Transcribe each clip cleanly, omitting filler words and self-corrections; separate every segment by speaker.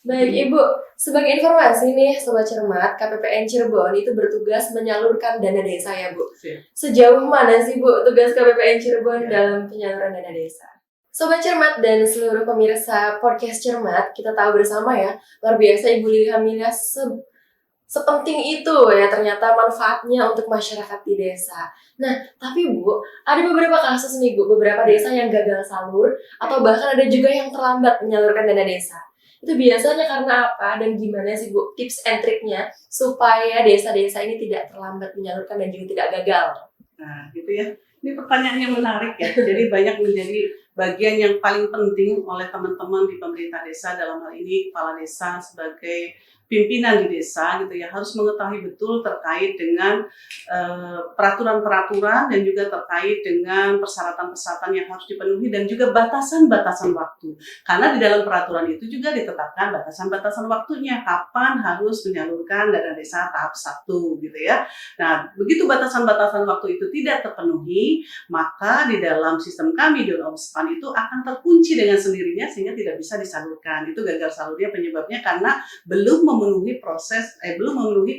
Speaker 1: Baik Ibu, sebagai informasi nih Sobat Cermat, KPPN Cirebon itu bertugas menyalurkan dana desa ya Bu. Sejauh mana sih Bu tugas KPPN Cirebon dalam penyaluran dana desa? Sobat Cermat dan seluruh pemirsa podcast Cermat, kita tahu bersama ya, luar biasa Ibu Lili Hamilia sepenting itu ya ternyata manfaatnya untuk masyarakat di desa. Nah, tapi Bu, ada beberapa kasus nih Bu, beberapa desa yang gagal salur atau bahkan ada juga yang terlambat menyalurkan dana desa. Itu biasanya karena apa dan gimana sih Bu tips and triknya supaya desa-desa ini tidak terlambat menyalurkan dan juga tidak gagal?
Speaker 2: Nah, gitu ya. Ini pertanyaan yang menarik ya. Jadi banyak menjadi bagian yang paling penting oleh teman-teman di pemerintah desa, dalam hal ini kepala desa sebagai pimpinan di desa gitu ya, harus mengetahui betul terkait dengan peraturan-peraturan dan juga terkait dengan persyaratan-persyaratan yang harus dipenuhi dan juga batasan-batasan waktu. Karena di dalam peraturan itu juga ditetapkan batasan-batasan waktunya, kapan harus menyalurkan dana desa tahap 1 gitu ya. Nah, begitu batasan-batasan waktu itu tidak terpenuhi, maka di dalam sistem kami DONOPSPAN itu akan terkunci dengan sendirinya sehingga tidak bisa disalurkan. Itu gagal salurnya penyebabnya karena belum memenuhi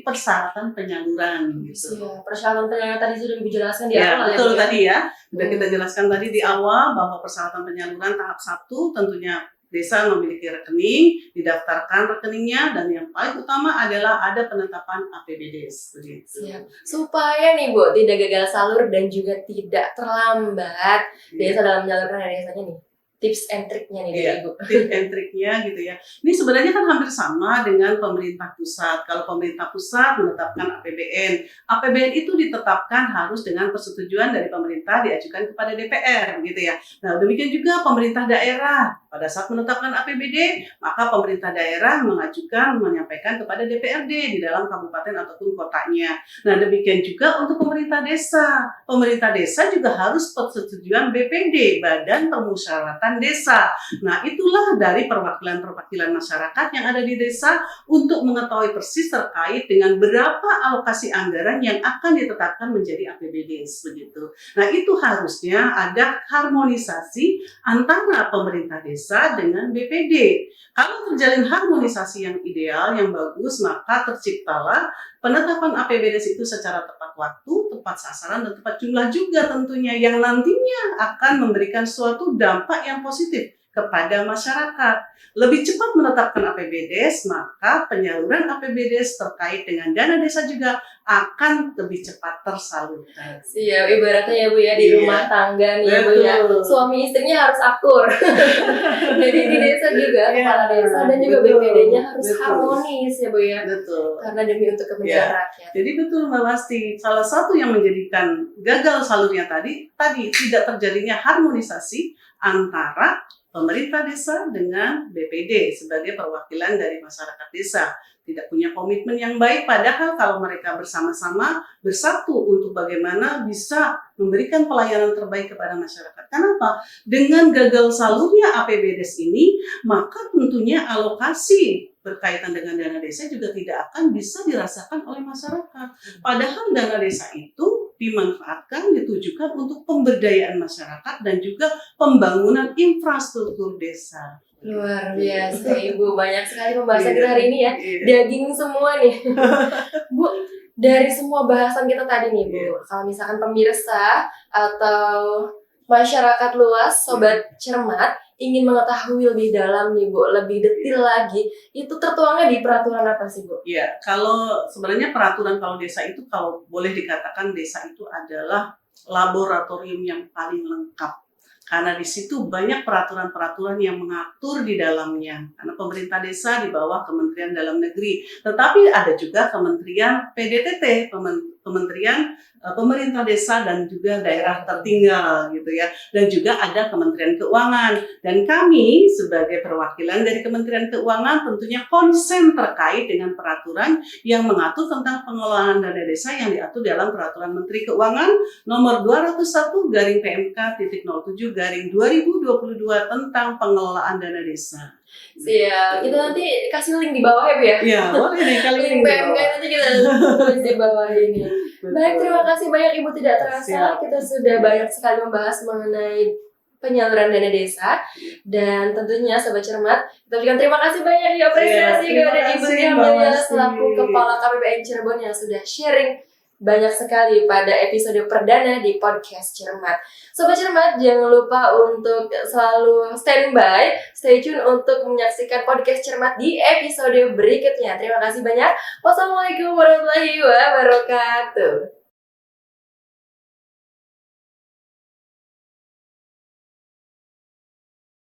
Speaker 2: persyaratan penyaluran gitu.
Speaker 1: Ya, persyaratan penyaluran tadi sudah dijelaskan di
Speaker 2: ya,
Speaker 1: awal
Speaker 2: betul
Speaker 1: ya.
Speaker 2: Tadi ya. Sudah kita jelaskan tadi di awal bahwa persyaratan penyaluran tahap 1 tentunya desa memiliki rekening, didaftarkan rekeningnya, dan yang paling utama adalah ada penetapan APBDes begitu.
Speaker 1: Siap. Supaya nih Bu tidak gagal salur dan juga tidak terlambat desa dalam menyalurkan dana desanya nih. Tips and triknya nih dari Ibu.
Speaker 2: Tips and triknya gitu ya. Ini sebenarnya kan hampir sama dengan pemerintah pusat. Kalau pemerintah pusat menetapkan APBN, APBN itu ditetapkan harus dengan persetujuan dari pemerintah diajukan kepada DPR gitu ya. Nah, demikian juga pemerintah daerah. Pada saat menetapkan APBD, maka pemerintah daerah menyampaikan kepada DPRD di dalam kabupaten ataupun kotanya. Nah, demikian juga untuk pemerintah desa. Pemerintah desa juga harus persetujuan BPD, Badan Permusyawaratan Desa. Nah, itulah dari perwakilan-perwakilan masyarakat yang ada di desa untuk mengetahui persis terkait dengan berapa alokasi anggaran yang akan ditetapkan menjadi APBDes begitu. Nah, itu harusnya ada harmonisasi antara pemerintah desa dengan BPD. Kalau terjalin harmonisasi yang ideal, yang bagus, maka terciptalah penetapan APBDes itu secara tepat waktu, tepat sasaran, dan tepat jumlah juga tentunya, yang nantinya akan memberikan suatu dampak yang positif kepada masyarakat. Lebih cepat menetapkan APBDes, maka penyaluran APBDes terkait dengan dana desa juga akan lebih cepat tersalurkan.
Speaker 1: Siap, ibaratnya ya Bu ya di rumah tangga nih ya Bu ya, suami istrinya harus akur. Jadi di desa juga kepala desa dan juga BPD-nya harus harmonis ya Bu ya.
Speaker 2: Betul.
Speaker 1: Karena demi untuk kepentingan rakyat.
Speaker 2: Jadi betul Mbak Wasti, salah satu yang menjadikan gagal salurnya tadi tidak terjadinya harmonisasi antara pemerintah desa dengan BPD sebagai perwakilan dari masyarakat desa. Tidak punya komitmen yang baik, padahal kalau mereka bersama-sama bersatu untuk bagaimana bisa memberikan pelayanan terbaik kepada masyarakat. Kenapa? Dengan gagal salurnya APBDes ini, maka tentunya alokasi berkaitan dengan dana desa juga tidak akan bisa dirasakan oleh masyarakat. Padahal dana desa itu dimanfaatkan, ditujukan untuk pemberdayaan masyarakat dan juga pembangunan infrastruktur desa.
Speaker 1: Luar biasa Ibu, banyak sekali pembahasan kita hari ini ya. Daging semua nih. Bu, dari semua bahasan kita tadi nih Bu, kalau misalkan pemirsa atau masyarakat luas, Sobat Cermat, ingin mengetahui lebih dalam nih Bu, lebih detail lagi, itu tertuangnya di peraturan apa sih Bu?
Speaker 2: Iya, kalau sebenarnya peraturan kalau desa itu, kalau boleh dikatakan desa itu adalah laboratorium yang paling lengkap. karena di situ banyak peraturan-peraturan yang mengatur di dalamnya. Karena pemerintah desa di bawah Kementerian Dalam Negeri, tetapi ada juga Kementerian PDTT, Kementerian Pemerintah Desa dan juga Daerah Tertinggal gitu ya. Dan juga ada Kementerian Keuangan. Dan kami sebagai perwakilan dari Kementerian Keuangan tentunya konsen terkait dengan peraturan yang mengatur tentang pengelolaan dana desa yang diatur dalam Peraturan Menteri Keuangan nomor 201/PMK.07/2022 tentang pengelolaan dana desa.
Speaker 1: Siap, itu nanti kasih link di bawah ya Bu ya?
Speaker 2: Iya, boleh deh kali
Speaker 1: Link
Speaker 2: ini.
Speaker 1: PMK nanti kita tulis di bawah ini. Baik, terima kasih banyak Ibu, tidak terasa
Speaker 2: Siap.
Speaker 1: kita sudah banyak sekali membahas mengenai penyaluran dana desa, dan tentunya Sobat Cermat, kita berikan terima kasih banyak ya, apresiasi
Speaker 2: terima
Speaker 1: kepada Ibu
Speaker 2: kasih,
Speaker 1: Tia
Speaker 2: Mbak
Speaker 1: Amelia
Speaker 2: Masti.
Speaker 1: selaku Kepala KPPN Cirebon yang sudah sharing banyak sekali pada episode perdana di podcast Cermat. Sobat Cermat, jangan lupa untuk selalu standby, stay tune untuk menyaksikan podcast Cermat di episode berikutnya. Terima kasih banyak. Wassalamualaikum warahmatullahi wabarakatuh.